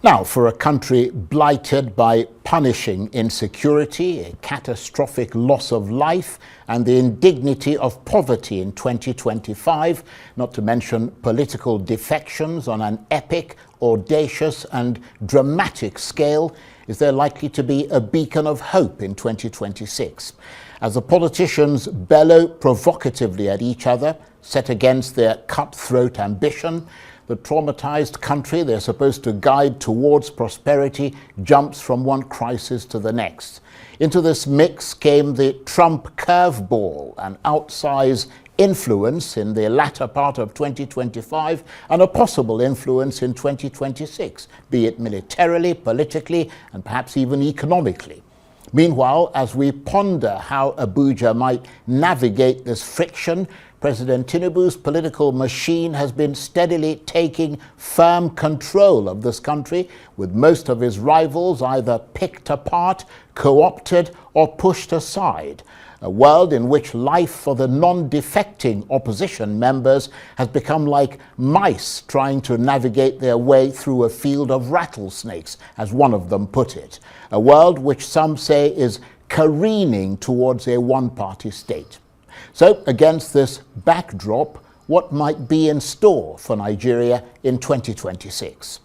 Now, for a country blighted by punishing insecurity, a catastrophic loss of life, and the indignity of poverty in 2025, not to mention political defections on an epic, audacious, and dramatic scale, is there likely to be a beacon of hope in 2026? As the politicians bellow provocatively at each other, set against their cutthroat ambition, the traumatized country they're supposed to guide towards prosperity jumps from one crisis to the next. Into this mix came the Trump curveball, an outsized influence in the latter part of 2025 and a possible influence in 2026, be it militarily, politically, and perhaps even economically. Meanwhile, as we ponder how Abuja might navigate this friction, President Tinubu's political machine has been steadily taking firm control of this country, with most of his rivals either picked apart, co-opted, or pushed aside. A world in which life for the non-defecting opposition members has become like mice trying to navigate their way through a field of rattlesnakes, as one of them put it. A world which some say is careening towards a one-party state. So, against this backdrop, what might be in store for Nigeria in 2026?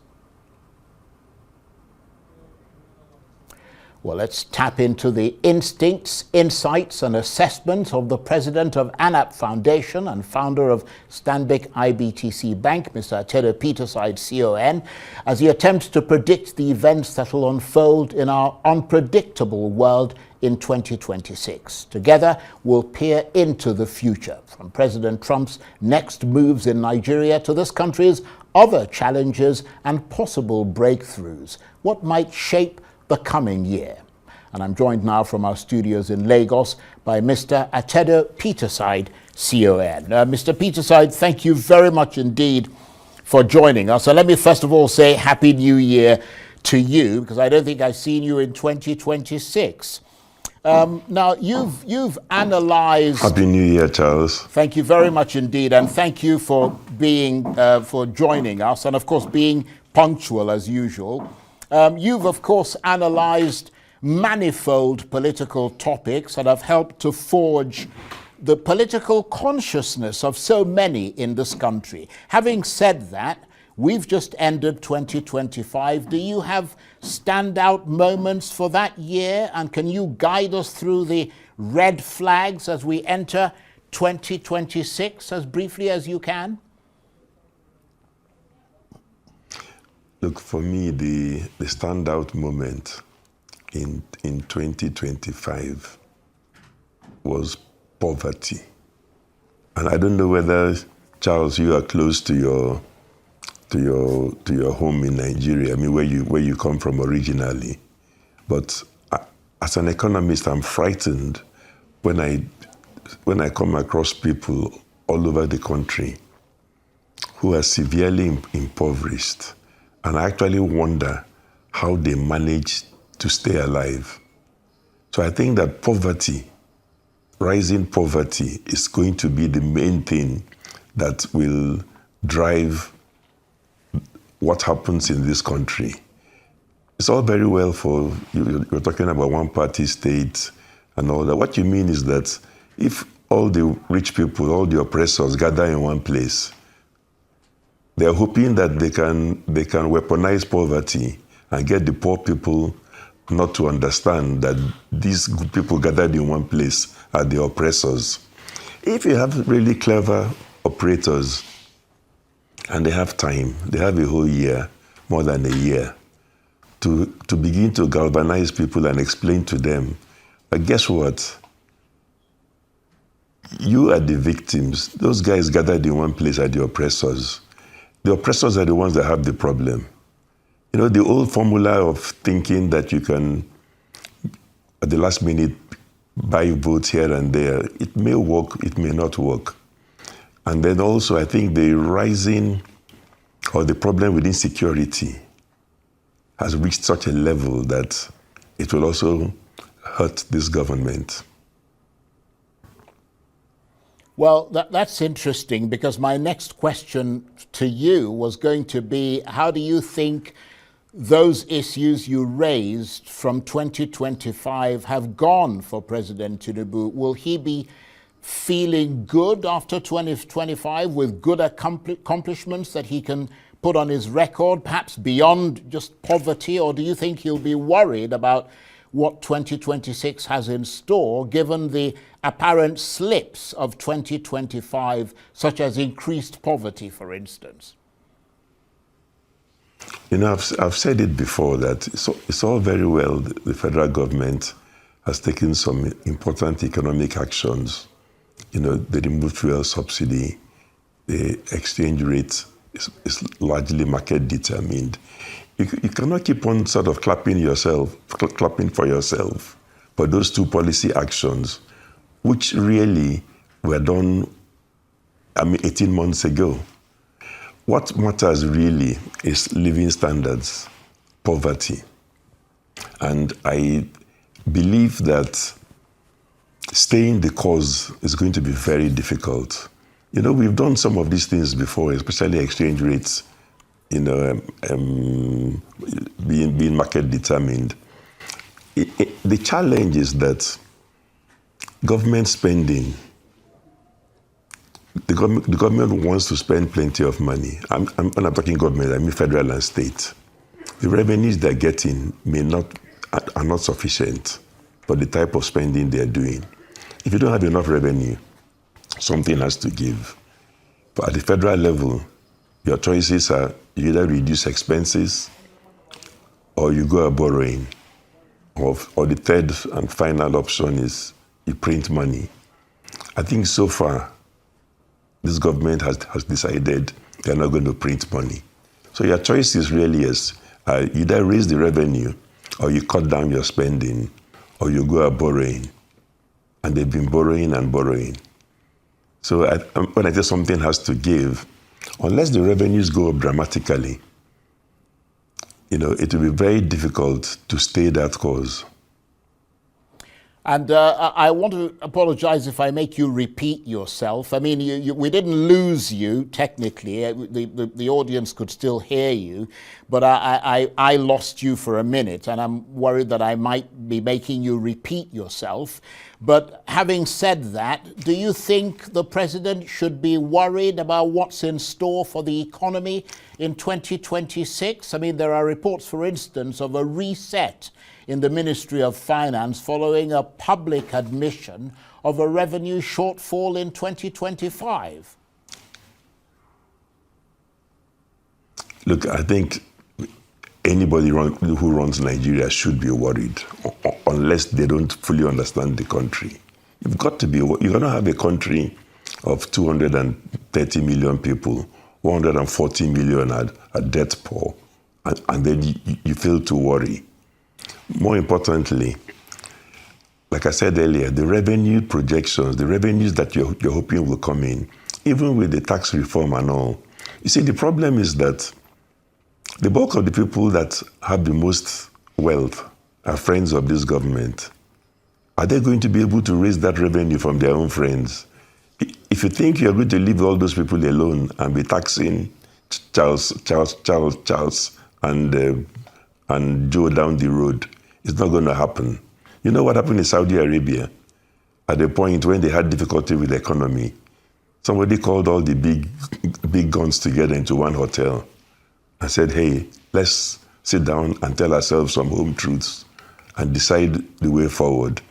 Well, let's tap into the instincts, insights, and assessments of the president of ANAP Foundation and founder of Stanbic IBTC Bank, Mr. Atedo Peterside, CON, as he attempts to predict the events that will unfold in our unpredictable world in 2026. Together, we'll peer into the future, from President Trump's next moves in Nigeria to this country's other challenges and possible breakthroughs. What might shape the coming year? And I'm joined now from our studios in Lagos by Mr. Atedo Peterside, CON. Mr. Peterside, thank you very much indeed for joining us. So let me first of all say Happy New Year to you, because I don't think I've seen you in 2026. Now, you've analyzed... Happy New Year, Charles. Thank you very much indeed, and thank you for being, for joining us, and of course being punctual as usual. You've of course analyzed manifold political topics that have helped to forge the political consciousness of so many in this country. Having said that, we've just ended 2025. Do you have standout moments for that year? And can you guide us through the red flags as we enter 2026 as briefly as you can? Look, for me, the standout moment in 2025 was poverty. And I don't know whether, Charles, you are close to your home in Nigeria, I mean, where you come from originally. But as an economist, I'm frightened when I come across people all over the country who are severely impoverished. And I actually wonder how they manage to stay alive. So I think that poverty, rising poverty, is going to be the main thing that will drive what happens in this country. It's all very well for, you're talking about one-party state and all that. What you mean is that if all the rich people, all the oppressors gather in one place, they're hoping that they can weaponize poverty and get the poor people not to understand that these good people gathered in one place are the oppressors. If you have really clever operators and they have time, they have a whole year, more than a year, to begin to galvanize people and explain to them, guess what? You are the victims. Those guys gathered in one place are the oppressors. The oppressors are the ones that have the problem. You know, the old formula of thinking that you can, at the last minute, buy votes here and there, it may work, it may not work. And then also, I think the rising, or the problem with insecurity has reached such a level that it will also hurt this government. Well, that's interesting, because my next question to you was going to be, how do you think those issues you raised from 2025 have gone for President Tinubu, will he be feeling good after 2025 with good accomplishments that he can put on his record, perhaps beyond just poverty? Or do you think he'll be worried about what 2026 has in store, given the apparent slips of 2025, such as increased poverty, for instance? You know, I've said it before that it's all very well the federal government has taken some important economic actions. You know, the removed fuel subsidy, the exchange rate is largely market determined. You cannot keep on sort of clapping for yourself for those two policy actions, which really were done, 18 months ago. What matters really is living standards, poverty. And I believe that staying the course is going to be very difficult. You know, we've done some of these things before, especially exchange rates, you know, being market determined. The challenge is that government spending, the government wants to spend plenty of money. When I'm talking government, I mean federal and state. The revenues they're getting are not sufficient for the type of spending they're doing. If you don't have enough revenue, something has to give. But at the federal level, your choices are you either reduce expenses or you go borrowing. Or the third and final option is you print money. I think so far, this government has decided they're not going to print money. So your choice is really either raise the revenue or you cut down your spending or you go borrowing. And they've been borrowing and borrowing. So when I say something has to give, unless the revenues go up dramatically, you know, it will be very difficult to stay that course. And I want to apologize if I make you repeat yourself. I mean, we didn't lose you, technically. The audience could still hear you. But I lost you for a minute, and I'm worried that I might be making you repeat yourself. But having said that, do you think the president should be worried about what's in store for the economy in 2026? I mean, there are reports, for instance, of a reset in the Ministry of Finance following a public admission of a revenue shortfall in 2025. Look, I think anybody who runs Nigeria should be worried, unless they don't fully understand the country. You've got to be, you're going to have a country of 230 million people, 140 million are debt poor, and then you fail to worry. More importantly, like I said earlier, the revenue projections, the revenues that you're hoping will come in, even with the tax reform and all. You see, the problem is that the bulk of the people that have the most wealth are friends of this government. Are they going to be able to raise that revenue from their own friends? If you think you're going to leave all those people alone and be taxing Charles, and Joe down the road, it's not going to happen. You know what happened in Saudi Arabia? At the point when they had difficulty with the economy, somebody called all the big guns together into one hotel and said, hey, let's sit down and tell ourselves some home truths and decide the way forward.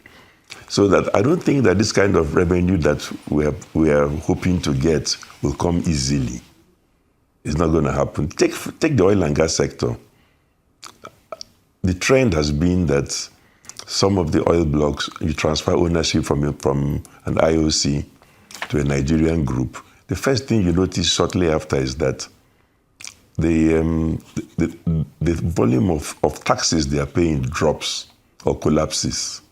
So that I don't think that this kind of revenue that we are hoping to get will come easily. It's not going to happen. Take the oil and gas sector. The trend has been that some of the oil blocks, you transfer ownership from an IOC to a Nigerian group. The first thing you notice shortly after is that the volume of taxes they are paying drops or collapses.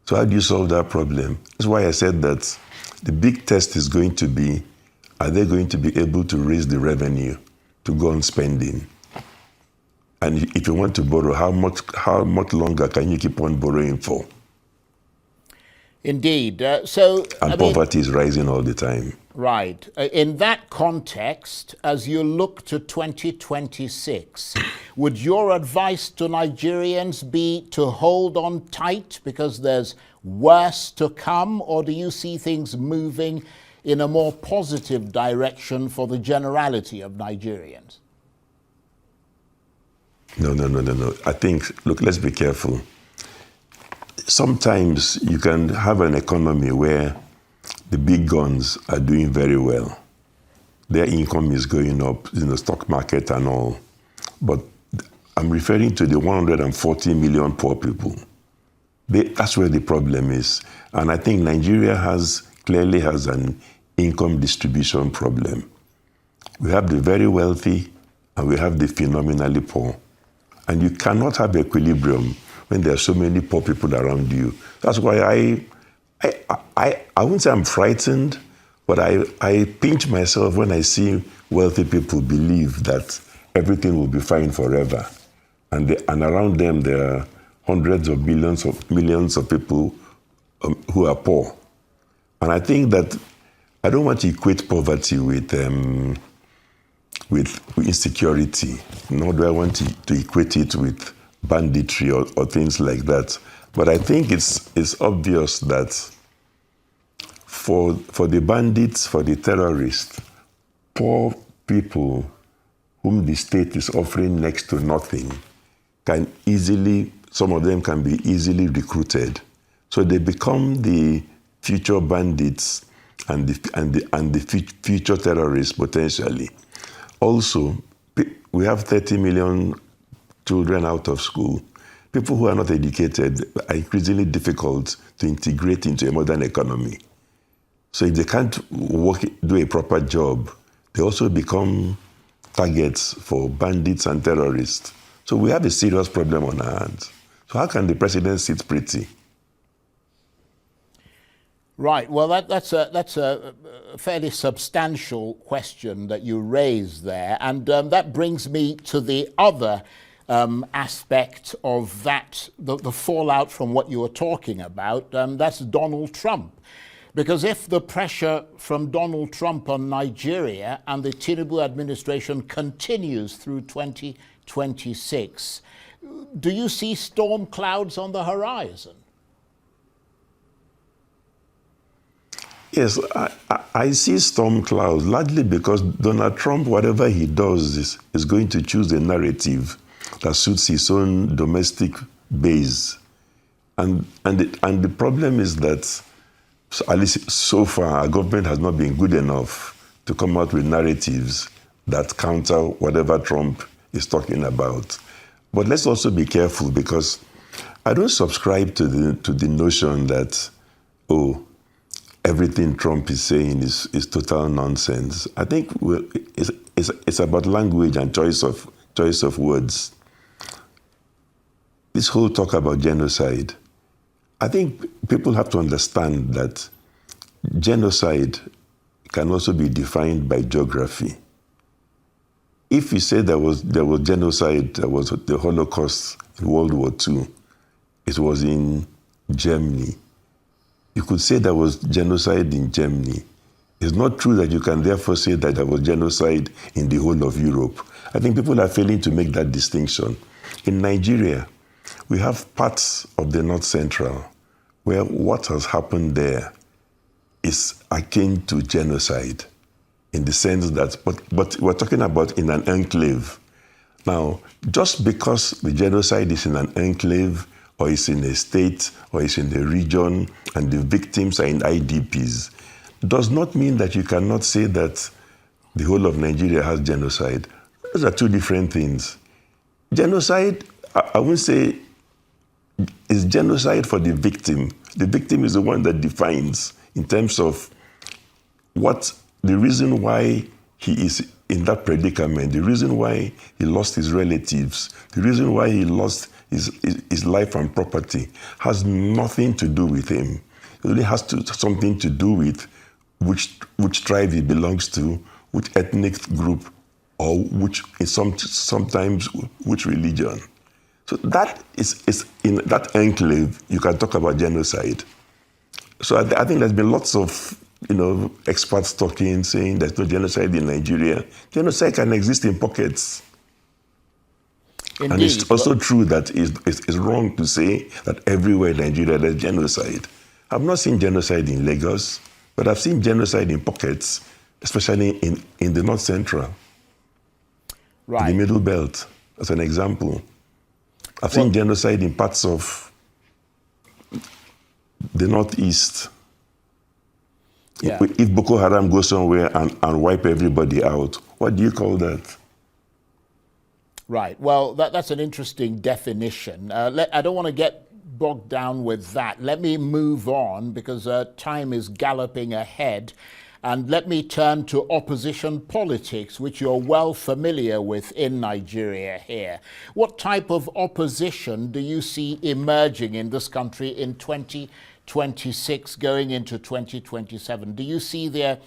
So how do you solve that problem? That's why I said that the big test is going to be, are they going to be able to raise the revenue to go on spending? And if you want to borrow, how much longer can you keep on borrowing for? Indeed. Poverty is rising all the time. Right. In that context, as you look to 2026, Would your advice to Nigerians be to hold on tight because there's worse to come, or do you see things moving in a more positive direction for the generality of Nigerians? No. I think, look, let's be careful. Sometimes you can have an economy where the big guns are doing very well. Their income is going up in the stock market and all. But I'm referring to the 140 million poor people. That's where the problem is. And I think Nigeria clearly has an income distribution problem. We have the very wealthy and we have the phenomenally poor. And you cannot have equilibrium when there are so many poor people around you. That's why I wouldn't say I'm frightened, but I pinch myself when I see wealthy people believe that everything will be fine forever. And around them there are hundreds of millions of people who are poor. And I think that I don't want to equate poverty with insecurity, nor do I want to equate it with banditry or things like that. But I think it's obvious that for the bandits, for the terrorists, poor people whom the state is offering next to nothing some of them can be easily recruited. So they become the future bandits and the future terrorists potentially. Also, we have 30 million children out of school. People who are not educated are increasingly difficult to integrate into a modern economy. So if they can't do a proper job, they also become targets for bandits and terrorists. So we have a serious problem on our hands. So how can the president sit pretty? Right. Well, that's a fairly substantial question that you raised there, and that brings me to the other aspect of that, the fallout from what you were talking about. That's Donald Trump, because if the pressure from Donald Trump on Nigeria and the Tinubu administration continues through 2026, do you see storm clouds on the horizon? Yes, I see storm clouds, largely because Donald Trump, whatever he does, is going to choose a narrative that suits his own domestic base. And the problem is that, at least so far, our government has not been good enough to come out with narratives that counter whatever Trump is talking about. But let's also be careful, because I don't subscribe to the notion that, everything Trump is saying is total nonsense. I think it's about language and choice of words. This whole talk about genocide, I think people have to understand that genocide can also be defined by geography. If you say there was genocide, there was the Holocaust in World War II, it was in Germany. You could say there was genocide in Germany. It's not true that you can therefore say that there was genocide in the whole of Europe. I think people are failing to make that distinction. In Nigeria, we have parts of the North Central where what has happened there is akin to genocide, in the sense that, but we're talking about in an enclave. Now, just because the genocide is in an enclave, or it's in a state, or it's in a region, and the victims are in IDPs, does not mean that you cannot say that the whole of Nigeria has genocide. Those are two different things. Genocide, I wouldn't say, is genocide for the victim. The victim is the one that defines, in terms of what the reason why he is in that predicament, the reason why he lost his relatives, the reason why he lost his life and property, has nothing to do with him. It only has something to do with which tribe he belongs to, which ethnic group, or sometimes which religion. So that is in that enclave, you can talk about genocide. So I think there's been lots of experts talking, saying there's no genocide in Nigeria. Genocide can exist in pockets. And it's Indeed. also true that it's wrong to say that everywhere in Nigeria there's genocide. I've not seen genocide in Lagos, but I've seen genocide in pockets, especially in the North Central, in the Middle Belt, as an example. I've seen genocide in parts of the Northeast. Yeah. If Boko Haram goes somewhere and wipe everybody out, what do you call that? Right. Well, that's an interesting definition. I don't want to get bogged down with that. Let me move on because time is galloping ahead. And let me turn to opposition politics, which you're well familiar with in Nigeria here. What type of opposition do you see emerging in this country in 2026 going into 2027? Do you see their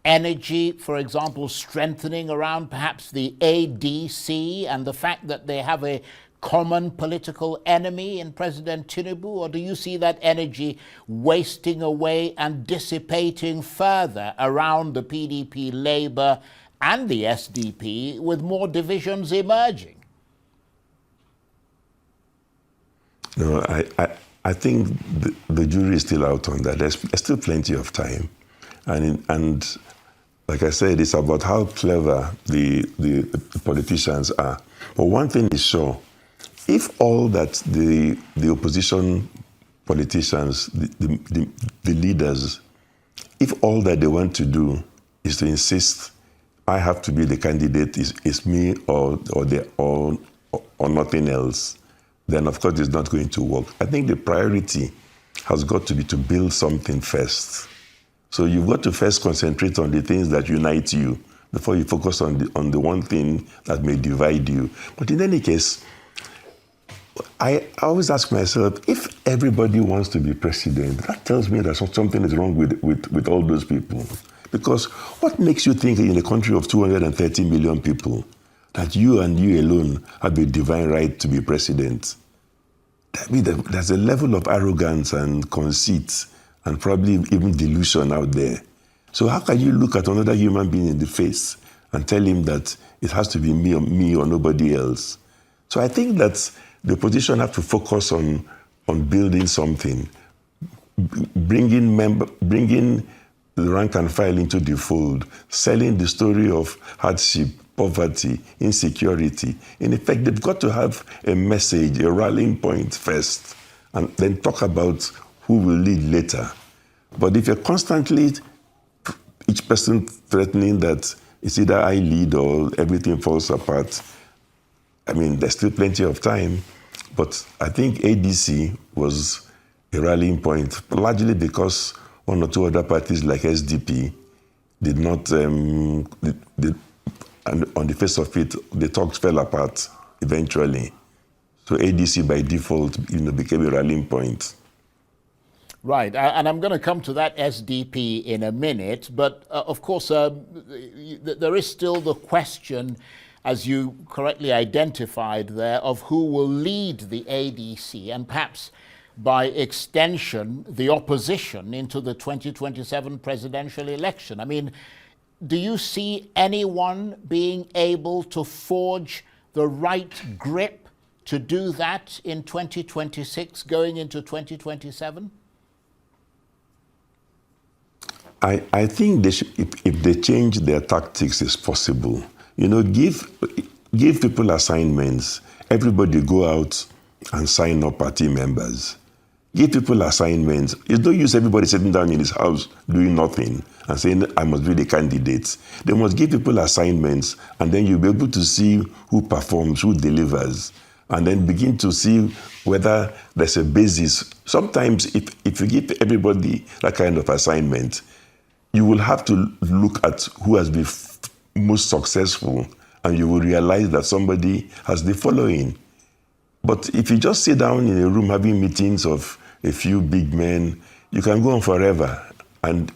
energy, for example, strengthening around perhaps the ADC and the fact that they have a common political enemy in President Tinubu? Or do you see that energy wasting away and dissipating further around the PDP, Labour and the SDP with more divisions emerging? No, I think the jury is still out on that. There's still plenty of time. And like I said, it's about how clever the politicians are. But one thing is sure, if all that the opposition politicians, the leaders, if all that they want to do is to insist, I have to be the candidate, is me or nothing else, then of course it's not going to work. I think the priority has got to be to build something first. So you've got to first concentrate on the things that unite you before you focus on the one thing that may divide you. But in any case, I always ask myself, if everybody wants to be president, that tells me that something is wrong with all those people. Because what makes you think in a country of 230 million people that you and you alone have a divine right to be president? I mean, there's a level of arrogance and conceit and probably even delusion out there. So how can you look at another human being in the face and tell him that it has to be me or nobody else? So I think that the opposition have to focus on building something, bringing the rank and file into the fold, selling the story of hardship, poverty, insecurity. In effect, they've got to have a message, a rallying point first, and then talk about who will lead later. But if you're constantly, each person threatening that it's either I lead or everything falls apart, I mean, there's still plenty of time. But I think ADC was a rallying point, largely because one or two other parties like SDP did not, and on the face of it, the talks fell apart eventually. So ADC by default, became a rallying point. Right, and I'm going to come to that SDP in a minute, but of course there is still the question, as you correctly identified there, of who will lead the ADC and perhaps by extension the opposition into the 2027 presidential election. I mean, do you see anyone being able to forge the right grip to do that in 2026 going into 2027? I think if they change their tactics, it's possible. Give people assignments. Everybody go out and sign up party members. Give people assignments. It's no use everybody sitting down in his house doing nothing and saying, I must be the candidate. They must give people assignments, and then you'll be able to see who performs, who delivers, and then begin to see whether there's a basis. Sometimes if you give everybody that kind of assignment, you will have to look at who has been most successful, and you will realize that somebody has the following. But if you just sit down in a room having meetings of a few big men, you can go on forever, and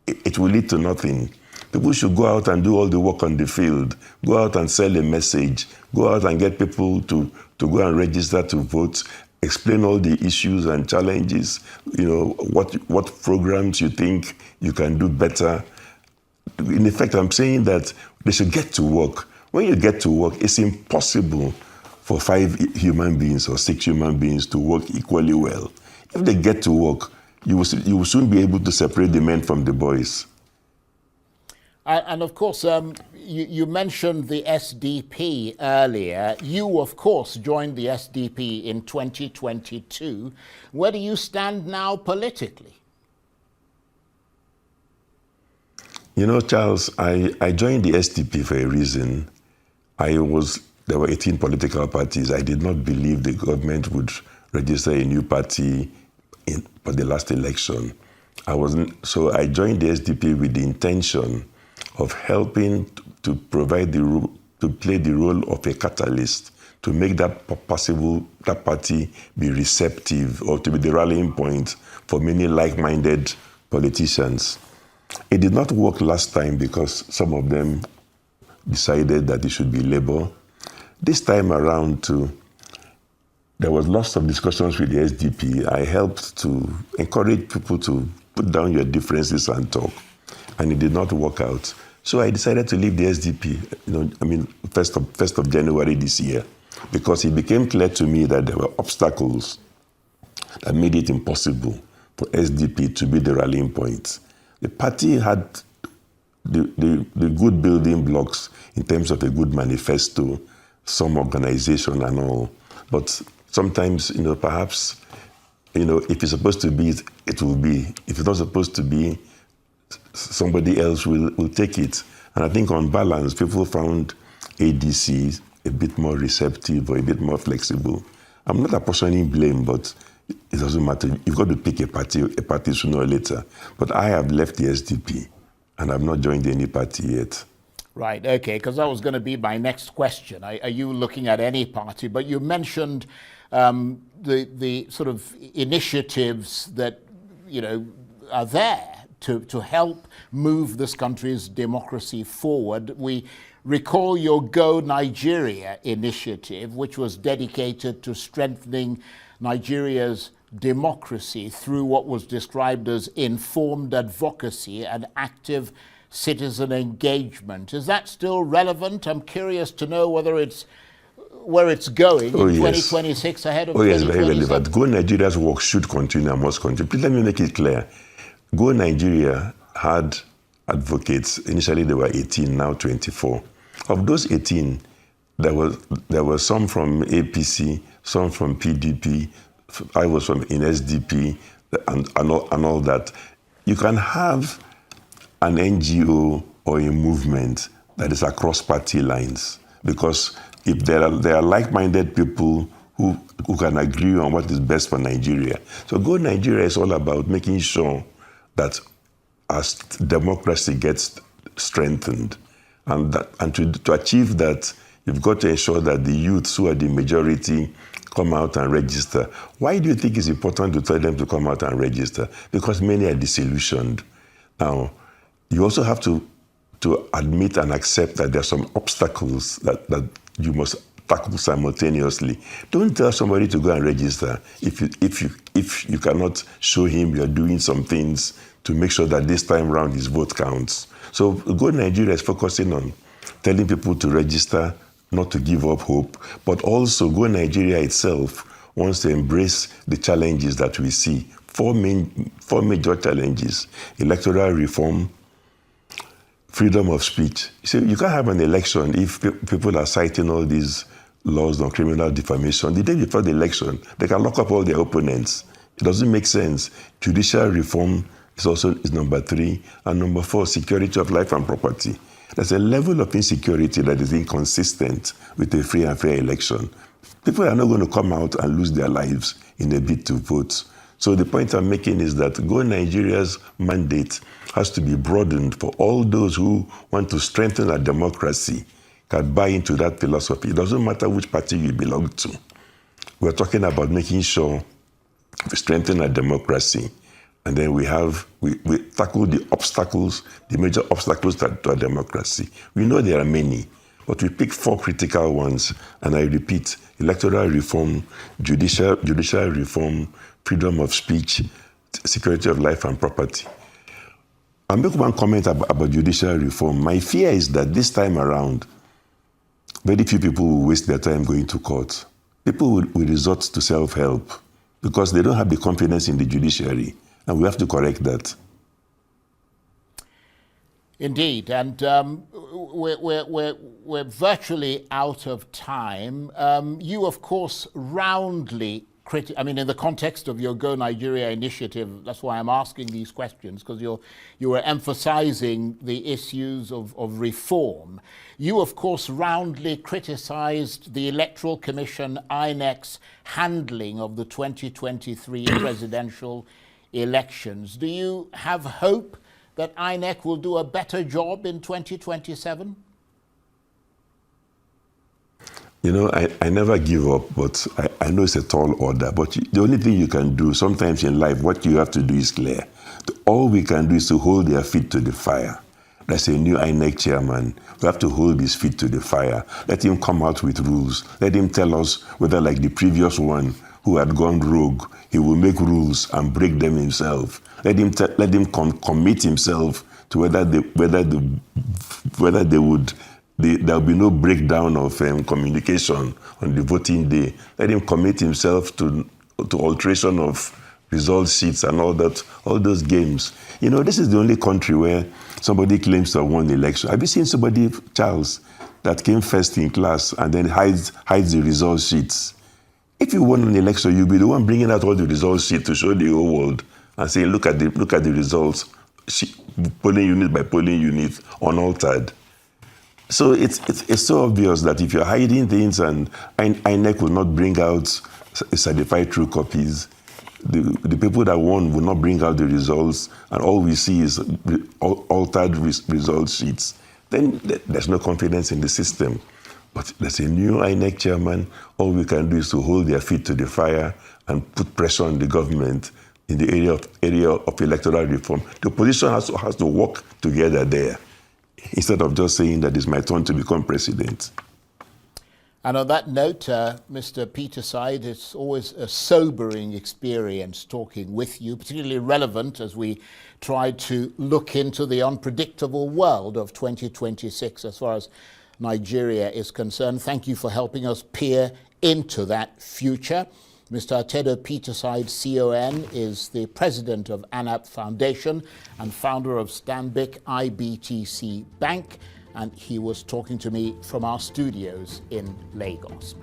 it will lead to nothing. People should go out and do all the work on the field, go out and sell a message, go out and get people to go and register to vote, explain all the issues and challenges, what programs you think you can do better. In effect, I'm saying that they should get to work. When you get to work, it's impossible for 5 human beings or 6 human beings to work equally well. If they get to work, you will soon be able to separate the men from the boys. And of course, you mentioned the SDP earlier. You, of course, joined the SDP in 2022. Where do you stand now politically? You know, Charles, I joined the SDP for a reason. There were 18 political parties. I did not believe the government would register a new party for the last election. So I joined the SDP with the intention of helping to provide to play the role of a catalyst to make that party be receptive or to be the rallying point for many like-minded politicians. It did not work last time because some of them decided that it should be Labour. This time around too, there was lots of discussions with the SDP. I helped to encourage people to put down your differences and talk, and it did not work out. So I decided to leave the SDP, first of January this year, because it became clear to me that there were obstacles that made it impossible for SDP to be the rallying point. The party had the good building blocks in terms of a good manifesto, some organization and all, but sometimes, perhaps, if it's supposed to be, it will be. If it's not supposed to be, somebody else will take it. And I think on balance, people found ADC a bit more receptive or a bit more flexible. I'm not apportioning blame, but it doesn't matter. You've got to pick a party sooner or later. But I have left the SDP and I've not joined any party yet. Right, okay, because that was going to be my next question. Are you looking at any party? But you mentioned the sort of initiatives that, are there to help move this country's democracy forward. We recall your Go Nigeria initiative, which was dedicated to strengthening Nigeria's democracy through what was described as informed advocacy and active citizen engagement. Is that still relevant? I'm curious to know whether it's where it's going in 2026 ahead of 2027. Yes, very relevant. Go Nigeria's work should continue and must continue. Please let me make it clear. Go Nigeria had advocates. Initially, there were 18, now 24. Of those 18, there were some from APC, some from PDP. I was in SDP, and all that. You can have an NGO or a movement that is across party lines, because if there are like-minded people who can agree on what is best for Nigeria. So Go Nigeria is all about making sure that as democracy gets strengthened, and to achieve that, you've got to ensure that the youths who are the majority come out and register. Why do you think it's important to tell them to come out and register? Because many are disillusioned. Now, you also have to admit and accept that there are some obstacles that you must tackle simultaneously. Don't tell somebody to go and register if you cannot show him you're doing some things to make sure that this time round his vote counts. So Go Nigeria is focusing on telling people to register, not to give up hope, but also Go Nigeria itself wants to embrace the challenges that we see. Four major challenges: electoral reform, freedom of speech. So you can't have an election if people are citing all these laws on criminal defamation. The day before the election, they can lock up all their opponents. It doesn't make sense. Judicial reform is number 3. And number 4, security of life and property. There's a level of insecurity that is inconsistent with a free and fair election. People are not going to come out and lose their lives in a bid to vote. So the point I'm making is that Go Nigeria's mandate has to be broadened for all those who want to strengthen our democracy, can buy into that philosophy. It doesn't matter which party you belong to. We're talking about making sure we strengthen our democracy, and then we tackle the obstacles, the major obstacles to our democracy. We know there are many, but we pick 4 critical ones, and I repeat: electoral reform, judicial reform, freedom of speech, security of life and property. I'll make one comment about judicial reform. My fear is that this time around, very few people will waste their time going to court. People will resort to self-help because they don't have the confidence in the judiciary, and we have to correct that. Indeed, and we're virtually out of time. You, of course, roundly in the context of your Go Nigeria initiative, that's why I'm asking these questions, because you were emphasizing the issues of reform. You, of course, roundly criticized the Electoral Commission, INEC's handling of the 2023 presidential elections. Do you have hope that INEC will do a better job in 2027? You know, I never give up, but I know it's a tall order. But the only thing you can do, sometimes in life, what you have to do is clear. All we can do is to hold their feet to the fire. That's a new INEC chairman. We have to hold his feet to the fire. Let him come out with rules. Let him tell us whether, like the previous one who had gone rogue, he will make rules and break them himself. Let him commit himself to whether there'll be no breakdown of communication on the voting day. Let him commit himself to alteration of result sheets and all those games. You know, this is the only country where somebody claims to have won the election. Have you seen somebody, Charles, that came first in class and then hides the result sheets? If you won an election, you'll be the one bringing out all the result sheets to show the whole world and say, look at the results, polling unit by polling unit, unaltered. So it's so obvious that if you're hiding things and INEC will not bring out certified true copies, the people that won will not bring out the results, and all we see is altered result sheets, then there's no confidence in the system. But there's a new INEC chairman. All we can do is to hold their feet to the fire and put pressure on the government in the area of electoral reform. The opposition has to work together there, instead of just saying that it's my turn to become president. And on that note, Mr. Peterside, it's always a sobering experience talking with you, particularly relevant as we try to look into the unpredictable world of 2026 as far as Nigeria is concerned. Thank you for helping us peer into that future. Mr. Atedo Peterside, CON, is the president of ANAP Foundation and founder of Stanbic IBTC Bank, and he was talking to me from our studios in Lagos.